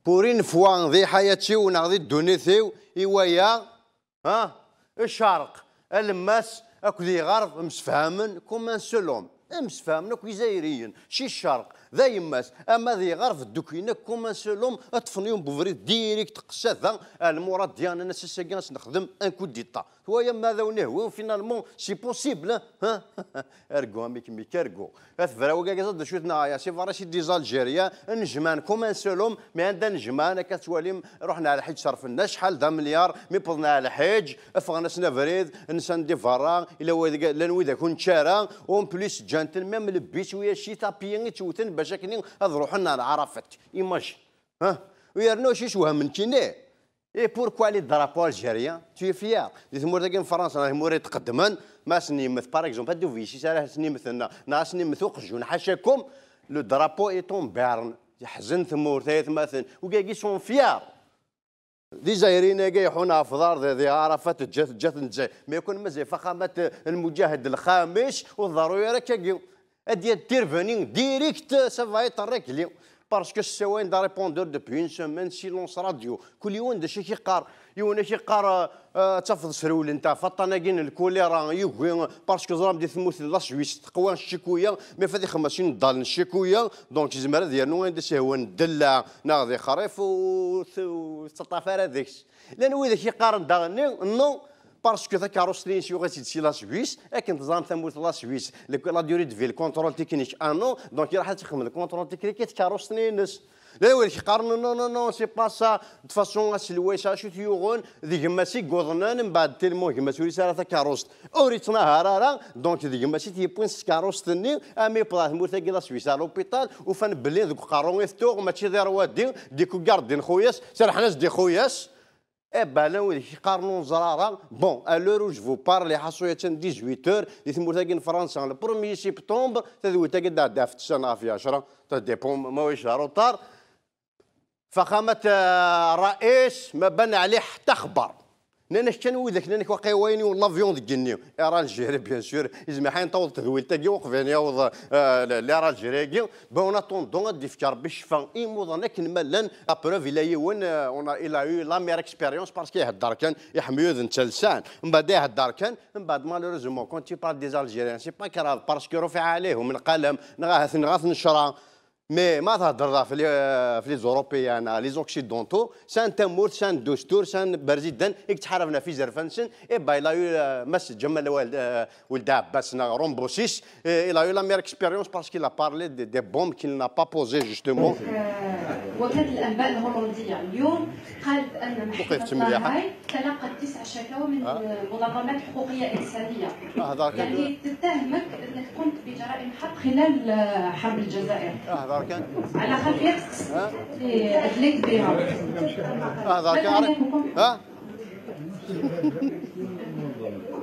بورين فوا ذي حياتي ونغذي دونيتيو إيوايا الشرق الماس اكو ذي غرب مسفهمن كومان سولوم مسفهمن اكو جزائريين شي الشرق ذا يماس اما ذي غرب الدوكينا كومان سولوم اطفنيهم بوفريد ديريكت قساثا المراد ديالنا انا سيساكانس نخدم ان كو ديتا هو يا ماذا ونهوي فينالمون سي بوسيبل اركو ميك ميكاركو اثفراو كاكا شوتنا يا سي فراشي دي زالجيريا نجمان كومان سولوم مي عندنا نجمان كتواليم رحنا على حج صرفنا شحال ذا مليار مي بضنا على حج افغنا سنا فريد نسان دي فرا الا لانوي كون شارع اون بليس جانتل ميم لبيت ويا شي تابيين توتن باش كنين نروحوا لنا عرفت ايماج ويرنو شي شوها من كيني اي بوركوا لي درابو الجيريان تي فيار دي ثمور داكين فرنسا راه موري تقدمان ما سنيمث باغ اكزومبل هادو فيشي سارح سنيمثنا نا سنيمث وقجون حاشاكم لو درابو اي طون بيرن يحزن ثمور ثلاث مثلا وكاكي سون فيار دي زايرين كاع يحونا في دار ذي عرفات جات نتزاي ما يكون مزيان فخامه المجاهد الخامس والضروري راه كاكي ديال تيرفونين ديريكت سافا يطريك اليوم باسكو سواين دا ريبوندور دوبوي اون سيمين سيلونس راديو كل يوم داشي كيقار يونا كيقار تفض سرول انت فطناكين الكوليرا يوغي باسكو زرام دي ثموث لا سويس تقوى الشيكويه مي فادي خمسين ضال الشيكويه دونك زعما ديالنا وين داش هو ندلع ناغذي خريف و تطافر هذيكس لان وين كيقارن داغني نو باسكو ذاك كاروسلين شي غادي تسي لا سويس لكن تزام ثموث لا سويس لا ديوري دو في الكونترول تكنيك انو دونك راح تخدم الكونترول تكنيك كاروسلين لا وين كيقارن نو نو سي با سا دو فاسون اسلويسا شو تيوغون ذيك ماشي كوضنان من بعد تيلمون كيما سوري ساره كاروست اوريتنا هرارا دونك ذيك ماشي تي بوينس كاروستني امي بلا ثموث كي لا سويس على لوبيتال وفان بلي ذوك قارون يثتوغ ماشي دير وادي ديكو كاردين خوياس سرحناش دي خوياس Eh ben là, oui, bon, à l'heure où je vous parle, les hassoyats 18h, les Timourtaguin France, le 1er septembre, c'est où tu as des affiches, ça dépend, moi, je retard. فخامة الرئيس ما بان عليه حتى خبر نانا كانوا ذاك نانا واقي ويني والافيون ديالني راه الجيري بيان سور يزما حين طول تذويل تاكي وقفين يوض لي راه الجيري بون اتوندون دي فكر بالشفا ايموضنا كنملان ابروف الى يون اون الى يو لا مير اكسبيريونس باسكو يهدر كان يحميو ذن لسان من بعد يهدر كان من بعد مالوريزمون كون تي بار دي زالجيريان سي با كراف باسكو رفع عليهم من قلم نغاث نشرا مي ما تهضر في لي زوروبيان لي زوكسيدونتو سان تمور سان دستور سان برزيدان تحاربنا في زرفنسن اي باي لا مس جمال ولد عباس رومبوسيس الى لا مير اكسبيريونس باسكو لا بارلي دي بومب كيل نا با بوزي جوستومون وكالة الأنباء الهولندية اليوم قالت أن محكمة شنغهاي تلقت 9 شكاوى من منظمات حقوقية إنسانية يعني تتهمك أنك قمت بجرائم حرب خلال حرب الجزائر على خلفية أدليت بها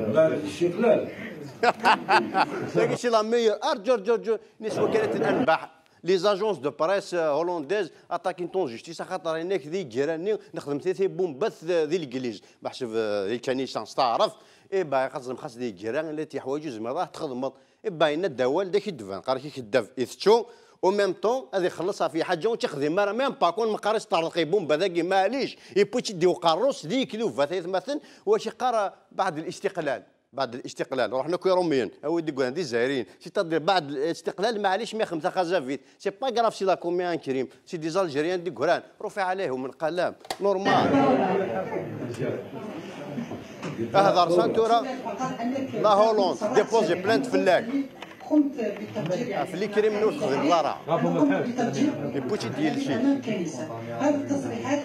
الاستقلال c'est la meilleure ارجو نسوى وكالة الأنباء لي زاجونس دو بريس هولنديز اتاكينتون جوستيس خاطر هناك ذي جيراني نخدم ثلاثه بومبث ذي الكليج بحسب ذي الكنيسه تعرف اي باي خاص ذي الجيران اللي تيحوايج زعما راه تخدم اي باينا الدوال داك يدفن قال كي كداف يثشو او ميم طون هذه يخلصها في حاجه وتخدم راه ميم با كون مقارس طارقي بومبا ذاك معليش يبغي تديو قاروس ذيك لوفا ثلاث مثلا واش يقرا بعد الاستقلال رحنا كيروميين اودي كون هذه الجزائريين سي تدير بعد الاستقلال معليش ما خمسه خزافيت سي با كراف سي لا كوميان كريم سي دي زالجيريان دي كوران رفع عليهم القلم نورمال هذا سانتورا لا هولند ديبوزي بلانت فلاك قمت بتفجير في اللي كريم نوت خدم لارا قمت بتفجير يبوتي ديال شي الكنيسه هذه التصريحات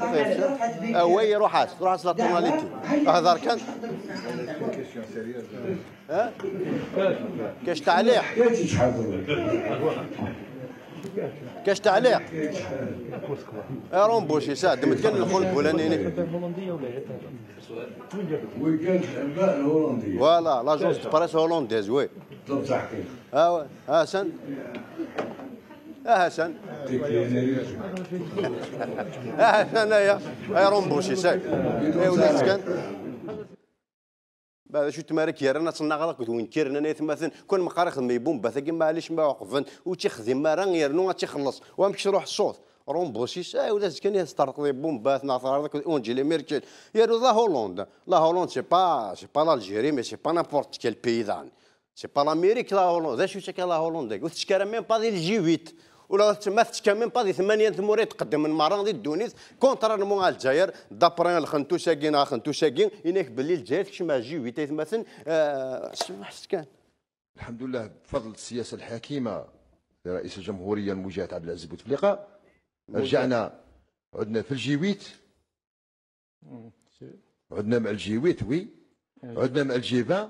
اخذت في وي روحات لا طوناليتي هذا كان كاش تعليق كاش تعليق رومبوشي ساعد متكن الخلق بولانيني وكالة الأنباء الهولندية فوالا لاجونس دو بريس هولنديز وي طب تحقيق حسن حسن انايا رومبوشي ساك وليت كان بعد شو تمارك يا رانا تصنع غلط وين كيرنا انا مثلا كون مقارخ ما يبوم بثاقي معليش ما وقفن وتيخدم ما راه يرنو تيخلص وامشي روح الصوت رومبوسيس ولا كان يسترق لي بومبات ناثر هذاك اونجيلا ميركل يا لا هولندا لا هولندا سي با لالجيري مي سي با نابورت كيل بيدان سي با لاميريك لا هولندا شو تشكى لا هولندا وتشكى ميم با ديال الجي 8 ولا ما تشكى ميم با دي 8 تموري تقدم من مران ديال تونس كونترالمون على الجزائر دابري الخنتو ساكين خنتو ساكين ينك باللي الجزائر كشما جي 8 مثلا حس كان الحمد لله بفضل السياسه الحكيمه لرئيس الجمهوريه المجاهد عبد العزيز بوتفليقه رجعنا عدنا في الجي 8 عدنا مع الجي 8 وي عدنا مع الجي 20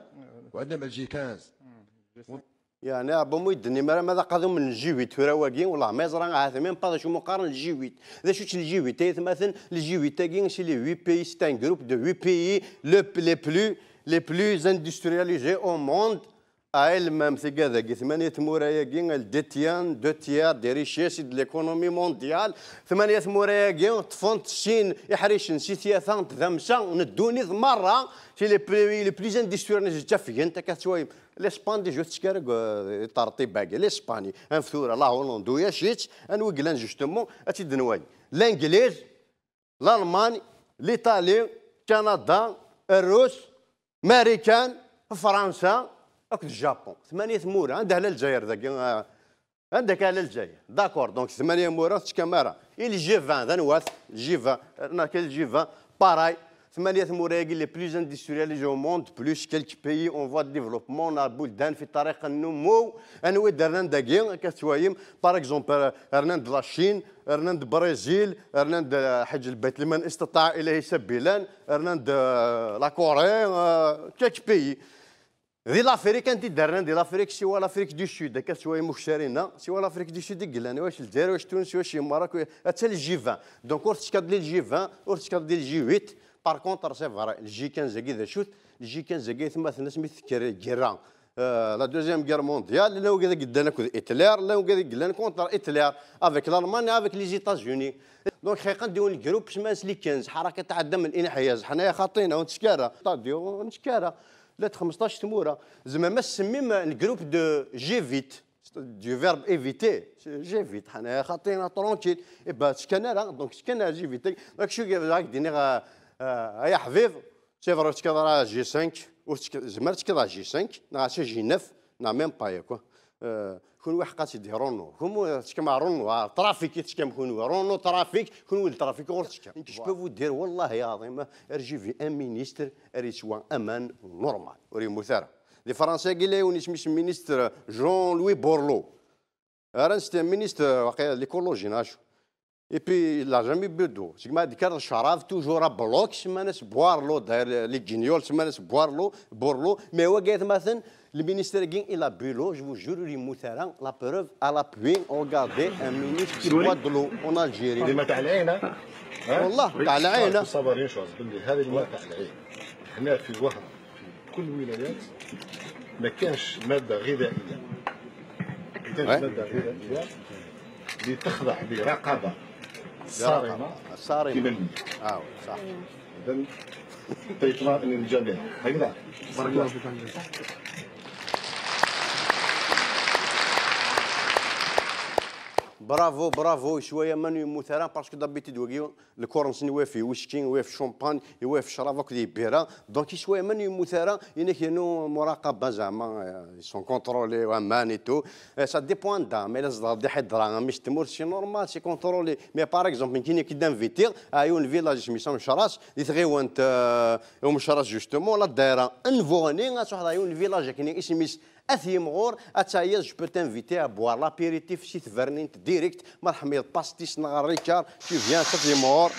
وعدنا مع الجي 15 يعني ابو يدني ماذا قادوا من الجي 8 تراواكين والله ما يزرع عاد ميم با شو مقارن الجي 8 اذا شفت الجي 8 مثلا الجي 8 تاكين سي لي 8 بيي سي ان جروب دو 8 بيي لي بلو اندسترياليزي او موند علم في كذا ثمانية موراياكين الديتيان دو تيار دي ريشيس دو ليكونومي مونديال ثمانية موراياكين تفونت سين يحريشن سي ثياثان ذمسا ندوني مرة في لي بليز اندسترياليزي تافيين انت كتشوي الاسبان دي جو تشكارك طارطي باكي الاسباني انفثورة لا هولندويا شيت انوكلان جوستومون اتي دنواي الانجليز الالمان الايطالي كندا الروس ماريكان فرنسا اك الجابون 8 مورا عندها على الجزائر ذاك عندك على الجزائر داكور دونك 8 مورا تشكامارا الى جي 20 ذا نواث جي 20 انا كاين جي 20 باراي 8 مورا لي بلوز اندسترياليزي او موند بلوس كيلك بيي اون فوا ديفلوبمون بلدان في طريق النمو انوي درنا داكي كتوايم باغ اكزومبل رناند لاشين رناند برازيل رناند حج البيت لمن استطاع اليه سبيلا رناند لا كوري كيلك بيي ذي لافريك انت درنا دي لافريك سوا لافريك دو سود هكا شويه مشترينا سوا لافريك دو سود قلنا واش الجزائر واش تونس واش المراكش حتى الجي 20 دونك اور تشكاد لي الجي 20 اور تشكاد لي الجي 8 بار كونتر سي فري الجي 15 كي شوت الجي 15 كي ثم الناس مثل كيران لا دوزيام غير مونديال لا وكذا قدانا كود اتلير لا وكذا قلنا كونتر اتلير افيك الالمان افيك لي زيتازوني دونك حقيقه نديرو الجروب سماس لي 15 حركه تعدم الانحياز حنايا خاطينا ونتشكارا طاديو نتشكارا لا 15 تموره زعما ما سميم الجروب دو جي فيت دو فيرب ايفيتي جي فيت حنايا خاطينا ترونكيل ايبا تشكنا دونك تشكنا جي فيت داك شو راك ديني يا حبيب سي فري تشكا جي 5 زعما تشكا جي 5 نا جي 9 نا ميم با ياكو كون واحد قاس يدير رونو كوم تشكا رونو ترافيك تشكا كون رونو ترافيك كون ترافيك غور تشكا جو بو دير والله يا عظيم ارجي في ان مينيستر ريسوا امان نورمال وري مثار لي فرنسا قال لي ونيش مش مينيستر جون لوي بورلو راه سيتي مينيستر واقيلا ليكولوجي ناشو اي بي لا جامي بيدو سيما ديك الشراب توجور بلوك سما ناس بوارلو داير لي جينيول سما ناس بورلو مي هو قالت مثلا le ministère il a bureau, je vous jure, les moutons, la preuve à l'appui, regardez un ministre qui boit de l'eau en Algérie. اللي ما تاع العين والله تاع العين. صابرين شوز باللي هذه الماء تاع العين. هنا في وهرة في كل الولايات ما كانش مادة غذائية. ما كانش مادة غذائية اللي تخضع لرقابة صارمة كيما الماء. صح. إذا تيطمئن للجميع. هكذا. بارك الله فيك. برافو برافو شويه مانو مثلا باسكو دابيتيد وكيو الكورنس يوافي ويسكين يوافي شومبان يوافي شراب كدي بيرا دونك شويه مانو مثلا ينك مراقبه زعما سون كونترولي وامان اي تو سا ديبوان دا مي لازم دي حد راه مش تمور سي نورمال سي كونترولي مي باغ اكزومبل كاين كي دانفيتير ايون فيلاج سميتو مشراس اللي تغيوانت مشراس جوستومون لا دايره انفوني غاتروح ايون فيلاج كاين اسميس اثيم غور اتايا جو بو تانفيتي ا بوار لابيريتيف سي تفرنينت ديريكت مرحمي الباستيس نغار ريكار tu viens اثيم غور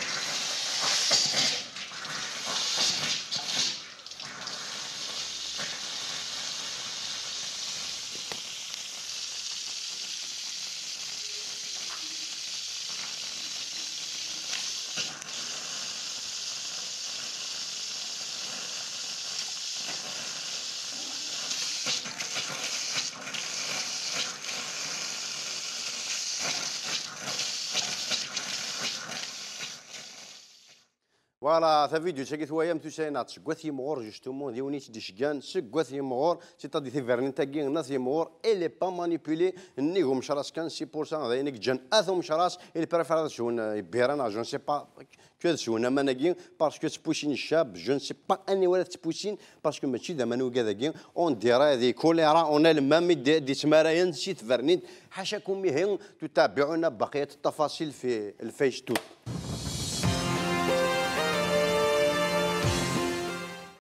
فوالا تا فيديو تاكي ثوايا متوسينات سكوات يمغور جوستومون ديوني تدي شكان سكوات يمغور سي تادي تي فيرنين تاكي الناس يمغور إلي با مانيبيلي نيغو مشراس كان سي بورسان هذا ينك جان اثو مشراس إلي بريفير شون بيران جو سي با كو شون اما ناكي باسكو تبوشين الشاب جو سي با اني ولا تبوشين باسكو ماشي ذا مانو كذا اون ديرا ذي كوليرا اون المام دي تماراين سي تفرنين حاشاكم هين تتابعونا بقيه التفاصيل في الفيس توت.